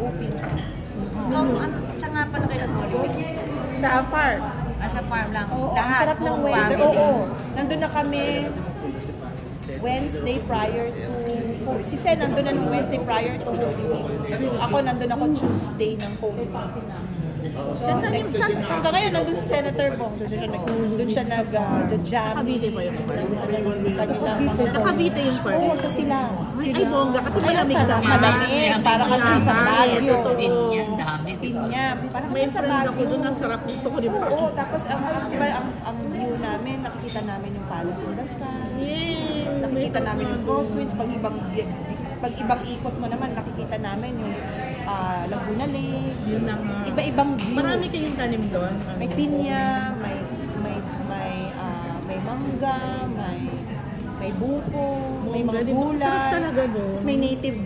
open pa. Saan nga pala kayo nag-holiday? Sa farm. Sa farm lang. Oo, ang Lahat, sarap ng buong weather. family. Oo, nandun na kami Wednesday prior to... Si Sen nandun na nung Wednesday prior to Holy Week. Ako nandun ako Tuesday ng Holy Week. So, hanggang ngayon nandun si Senator Bong. Doon siya nag-jam. Cavite ba yun? Kanilang mga... Cavite yung part. Oo, sa Silang. Ay, bongga. Kasi malamig Sarap, naman. malamig. Para kami sa Baguio. Pinyan, dami. Pinyam. Para kami May sa friend ako Baguio. doon, ang sarap nito ko, di ba? Oo, tapos ang view namin, nakikita namin yung Palace in the Sky. Yay! Nakikita namin yung crosswinds. Pag ibang ikot mo naman, nakikita namin yung Laguna Lake. Yun na nga. Iba-ibang view. Marami kayong tanim doon. May pinya, may mangga, may buko, may mga gulay. Sarap talaga doon. Tapos may native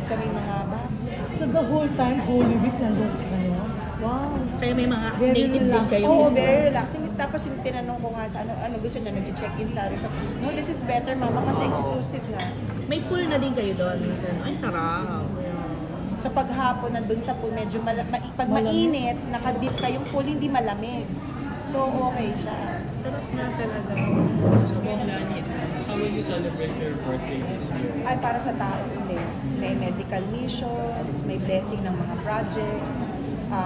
kami mga baboy. So the whole time, Holy Week, nandun kayo? Wow. Kaya may mga Very native din relaxed. kayo. Oo, very relaxing. Tapos yung tinanong ko nga sa ano gusto niya, nag-check-in sa resort. No, this is better mama kasi exclusive nga. May pool na din kayo doon. Ay, sarap. Sa paghapon, nandun sa pool, medyo pag mainit, nakadip kayong pool, hindi malamig. So, okay siya. Sarap na talaga. So, Ma'am Lani, how will you celebrate your birthday this year? Ay, para sa tao, hindi. May medical missions, may blessing ng mga projects,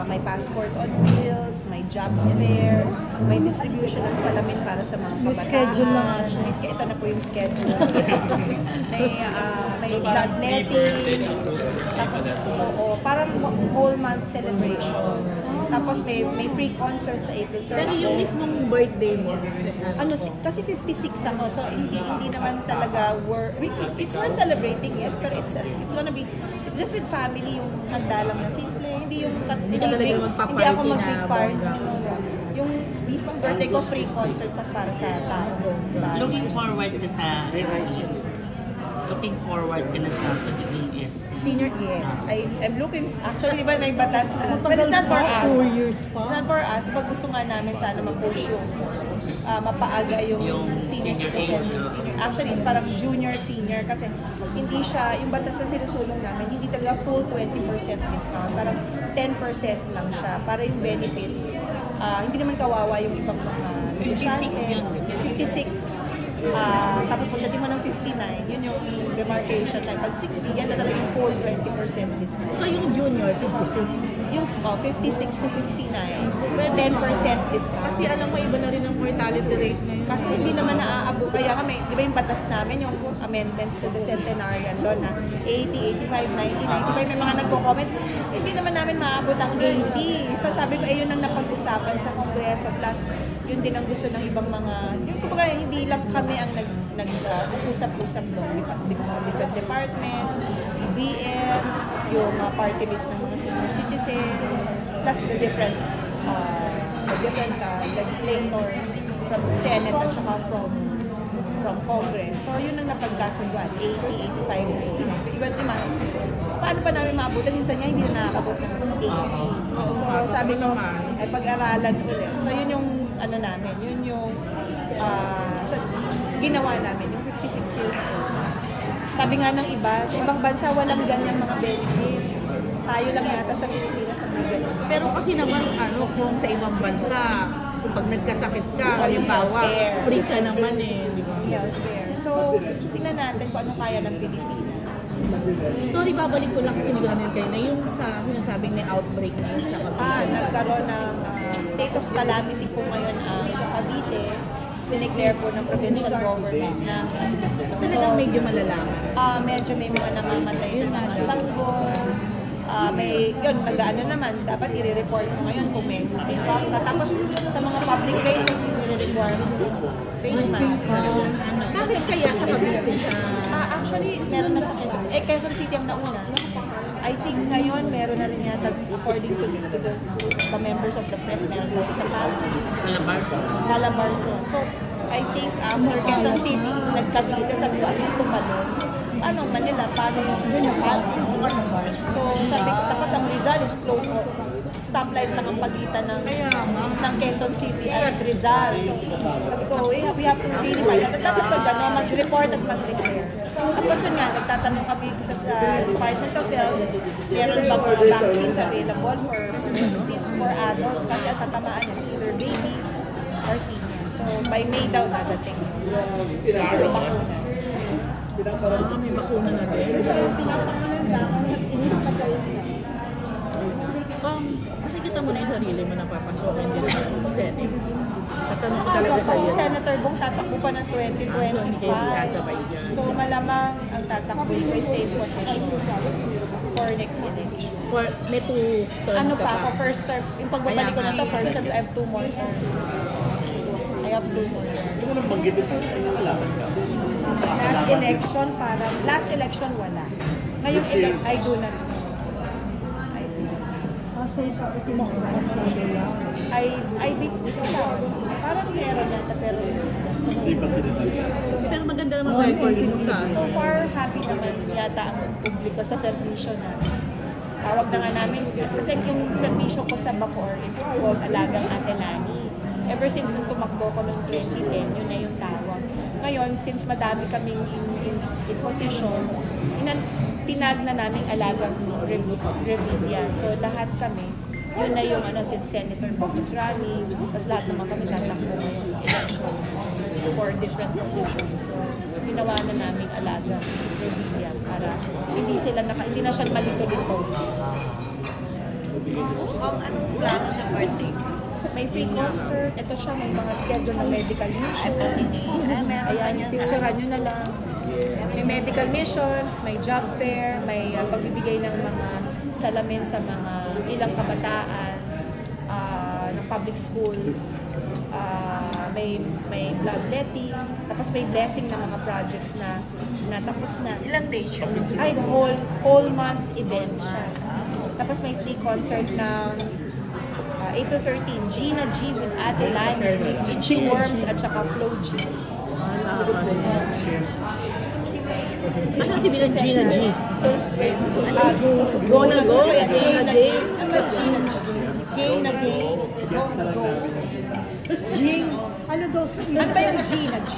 may passport on wheels, may jobs fair, may distribution ng salamin para sa mga May kabataan. schedule na siya. Ito na po yung schedule. may So, blood parang pre-birthday netting. lang po sa Tapos, oo, parang whole month celebration. Tapos may free concert sa April 30. Pero yung mismong birthday mo, Kasi 56 ako, so hindi naman talaga it's worth celebrating, yes, pero it's gonna be, it's just with family, yung handa lang na simple, hindi yung Hindi ka talaga magpa-party hindi ako na mag-big party. bongga. Yung mismong birthday ko, free concert para sa tao. Looking forward ka sa SC. Looking forward ka na sa pagiging SC. Senior, yes. I'm looking, actually, di ba may batas na, but it's not for us. 2 years pa. It's not for us. Diba gusto nga namin sana ma-push yung mapaaga yung senior citizen. Actually, it's parang junior, senior kasi hindi siya, yung batas na sinusulong namin, hindi talaga full 20% discount. Parang 10% lang siya para yung benefits. Hindi naman kawawa yung ibang mga 56 yun. 56. Tapos pagdating mo ng 59, yun yung demarcation time. Pag 60, yan na talaga yung full 20% discount. So yung junior, 56. Yung 56 to 59, 10% discount. Kasi alam mo, iba na rin ang mortality rate ngayon. Kasi hindi naman naaabot. Kaya kami, di ba yung batas namin, yung amendments to the centenarian law na 80, 85, 90, 95, may mga nagko-comment, hindi naman namin maabot ang 80. So sabi ko, yun ang napag-usapan sa Kongreso. Plus, yun din ang gusto ng ibang mga, yung kumbaga, hindi lang kami ang nag-usap-usap doon. Different departments, BBM, yung party list ng mga senior citizens, plus the different legislators from the Senate at saka from Congress. So, yun ang napagkasunduan, 80, 85, 99. Iba't naman, paano pa namin maabutan? Minsan niya hindi na nakakabot ng 80. So, sabi ko, ay pag-aralan ulit. So, yun yung, ano namin, yun yung ginawa namin, yung 56 years old. Sabi nga ng iba, sa ibang bansa walang ganyang mga benefits. Tayo lang yata sa Pilipinas ang mga ganyan. Pero kasi naman, kung sa ibang bansa, kung pag nagkasakit ka, halimbawa, free ka naman eh. Di ba? Healthcare. So, tingnan natin kung ano kaya ng Pilipinas. Sorry, babalik ko lang kasi hindi ko namin kayo na yung sa sinasabing may outbreak na sa Cavite. Nagkaroon ng state of calamity po ngayon sa Cavite. Dineclare po ng provincial government na Talagang medyo malalaman. medyo may mga namamatay na mga sanggol. Yun, nag-ano naman, dapat i-report mo ngayon kung may pick-up ka. Tapos sa mga public places, i-require face mask. Bakit kaya sa Cavite siya? Actually, meron na sa Quezon City. Quezon City ang nauna. I think ngayon, meron na rin yata, according to the members of the press, meron na sa Pasig. Calabarzon. So, I think after Quezon City, nagkagita sa buwan tumalon. Paano Manila? Paano yung Pasig? So, sabi ko, tapos ang Rizal is close. Stoplight lang ang pagitan ng Quezon City at Rizal. So, sabi ko, we have to really find out. Dapat mag-report at mag-declare. Tapos yun nga, nagtatanong kami sa Department of Health, meron bang mga vaccines available for adults kasi ang tatamaan ng either babies or seniors. So by May daw dadating yung bakuna. May bakuna na din. Pinapakunan lang, inipasalis na. Nakikita mo na yung sarili mo napapasokan din ng Senate. Tatanong ko Ako talaga po si sa'yo. Senator Bong tatakbo pa ng 2025. So malamang ang tatakbo ko ay same position for next election. For, may 2 terms Ano ka pa ako, first term, yung pagbabalik ko na to, first term, I have 2 more terms. I have 2 more terms. Hindi mo nang banggit ito, ay nakalaban ka. Last election wala. Ngayon, I do not know. So, ito mo lang. I think, parang meron yata, pero Hindi pa sila talaga. Pero maganda naman record mo sa so far, happy naman yata ang publiko sa serbisyo na. Tawag na nga namin, kasi yung serbisyo ko sa Bacoor is called Alagang Ate Lani. Ever since nung tumakbo ko noong 2010, yun na yung tawag. Ngayon, since madami kaming in position, tinag na naming Alagang Revilla. So lahat kami, yun na yung si Senator Bocas Rami, tapos lahat naman kami tatakbo ngayon election for different positions. So ginawa na naming Alagang Revilla para hindi na siya malito-lito. Kung anong plano sa birthday? May free concert, ito siya, may mga schedule na medical missions. Ayan, picturean nyo na lang. May medical missions, may job fair, may pagbibigay ng mga salamin sa mga ilang kabataan ng public schools. May bloodletting, tapos may blessing ng mga projects na natapos na. Ilang days siya? Ay, whole month event siya. Tapos may free concert ng April 13, Gina G with Ate Lani, Itchy Worms at saka Flo G. Ano si Bilang Gina G? Go na go, game na game. Game na game. Go na go. Jing, ano daw sa Ano ba yung Gina G?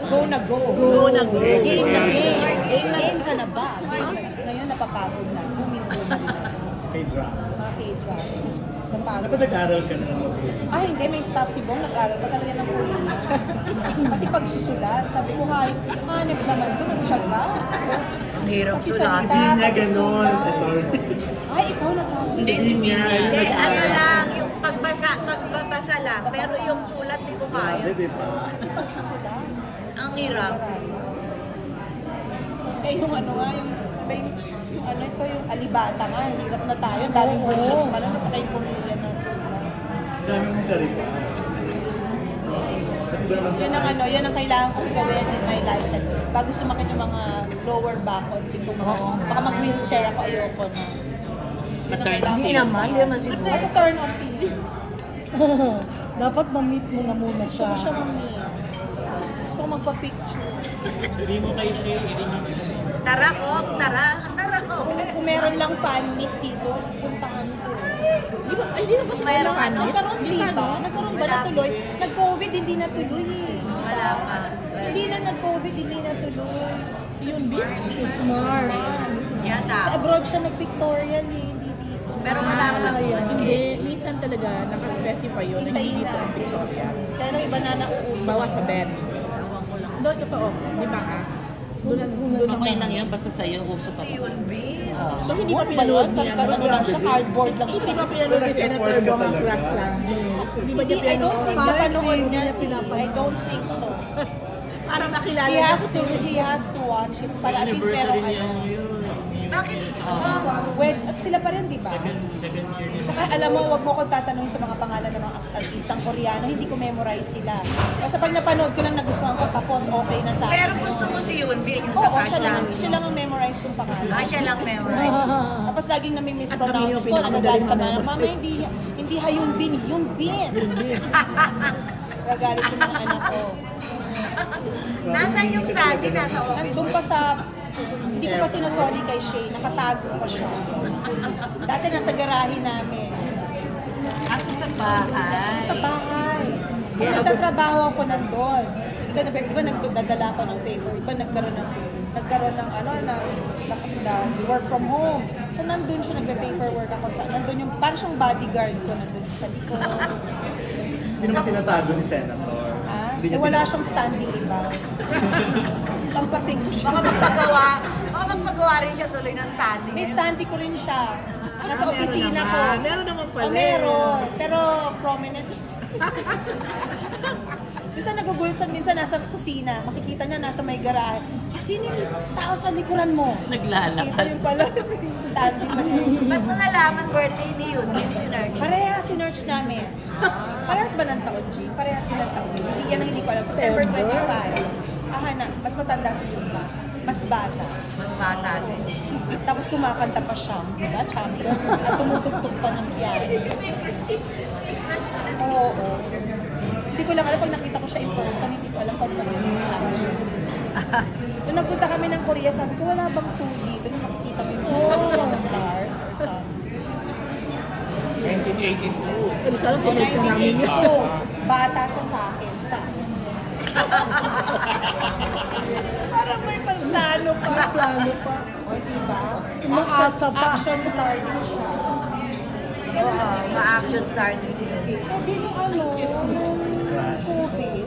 Go na go. Go na go. Game na game. Game ka na ba? Ngayon napapagod na. Huminto na rin. K-drama. Mga K-drama. Napagod. Dapat nag-aral ka na ng Ay, hindi. May staff si Bong. Nag-aral pa talaga ng Korean. Pati pagsusulat. Sabi ko, hanip naman doon. Nagtsaga. Ang hirap Pati sulat. salita, Hindi niya pati ganon. sulat. Sorry. Ay, ikaw nag-aral. Hindi si Mina. Hindi, Ano lang, yung pagbabasa lang. Pero yung sulat, di ko kaya. Di ba? Pagsusulat. Ang hirap. Eh, yung ano nga, yung ano ito, yung alibata nga. Hirap na tayo. Daming workshops pa lang. Napaka yung Korean na sulat. Dami mong karika. Yun ang ano, yun ang kailangan kong gawin in my life. Bago sumakit yung mga lower back o tipo baka mag-wheelchair ako, ayoko na. Maturn off naman, hindi naman siguro. At turn off sila. Dapat ma-meet mo na muna Gusto siya. ko siya mami. Gusto ko magpa-picture. Sabi mo kay Shay, i-ring mo siya. Tara ko, tara ko. Kung meron lang fan meet dito, puntahan ko. Di ba ba siya Mayroon ano? Nagkaroon di ba? Nagkaroon ba natuloy? Nag-COVID, hindi natuloy eh. Wala pa. Hindi na nag-COVID, hindi natuloy. Yun, B? Smart. Yata. Sa abroad siya nag-pictorial eh, hindi dito. Pero wala ka lang. Hindi, minsan talaga naka-specify yun na hindi Hintayin dito ang natin. Victoria. Kaya lang iba na nauuso. Bawa sa beds. Doon, totoo. Di ba ka? Doon Okay lang yan, basta sa'yo, uso pa. Si Yun B. So, hindi pa Ba pinanood yun? niya. Ano lang siya, cardboard lang Hindi siya. pa pinanood ni Senator Bong ang class lang. Hindi ba Hindi, niya I don't think pinanood? napanood niya si I don't think so. Para makilala He niya. has to watch it para at least merong Anniversary ano. niya yun. Bakit? At sila pa rin, di ba? Second year niya. Tsaka alam mo, wag mo ko tatanungin sa mga pangalan ng mga artistang Koreano, hindi ko memorize sila. Basta pag napanood ko lang nagustuhan ko, tapos okay na sa akin. Pero gusto mo si Yun B, yung sa Oo, crush lang. siya lang ang memorize kong pangalan. Siya lang memorize. Tapos laging nami-mispronounce At kami yung ko, nagagalit ka pinakamagaling na, Mama, hindi Hayun Bin, Yun Bin. Nagagalit yung mga anak ko. Nasaan yung study? Nasa office. Nandun pa sa, hindi ko pa sinasorry kay Shay, nakatago pa siya. Dati nasa garahe namin. Asa sa bahay. Sa bahay. Kung nagtatrabaho ako nandun. Iba nagdadala ko ng paper, iba nagkaroon ng nagkaroon ng work from home. So nandun siya, nagpe-paperwork ako nandun yung, parang siyang bodyguard ko, nandun sa likod. Hindi naman tinatago ni Senator. Hindi niya Wala siyang standing iba. Pampasing ko siya. Baka magpagawa rin siya tuloy ng standing. May standing ko rin siya. Nasa opisina ko. Meron naman pala. Meron. Pero prominent. Minsan nagugulsan, minsan nasa kusina. Makikita niya nasa may garahe. Sino yung tao sa likuran mo? Naglalakad. Kita yung pala. Standing na yun. Ba't mo nalaman birthday ni yun? Yung sinerge? Parehas sinerch namin. Parehas ba ng taon, G? Parehas din ng taon. Yan ang hindi ko alam. September 25. Na, mas matanda si Lisa. Mas bata. Mas bata din. Tapos kumakanta pa siya. Diba? Champion. At tumutugtog pa ng piano. Oo. Hindi ko lang alam pag nakita ko siya in person, hindi ko alam pag magiging action. Nung nagpunta kami ng Korea, sabi ko, wala bang food dito? Nung makikita mo yung stars or something. 1982. Pero sana tinake na namin yun. 1982, bata siya sa akin. Parang may pagplano pa. Plano pa. O, diba? Umaasa pa. Action star din siya. Oo, ma-action star din sila. Hindi nung COVID,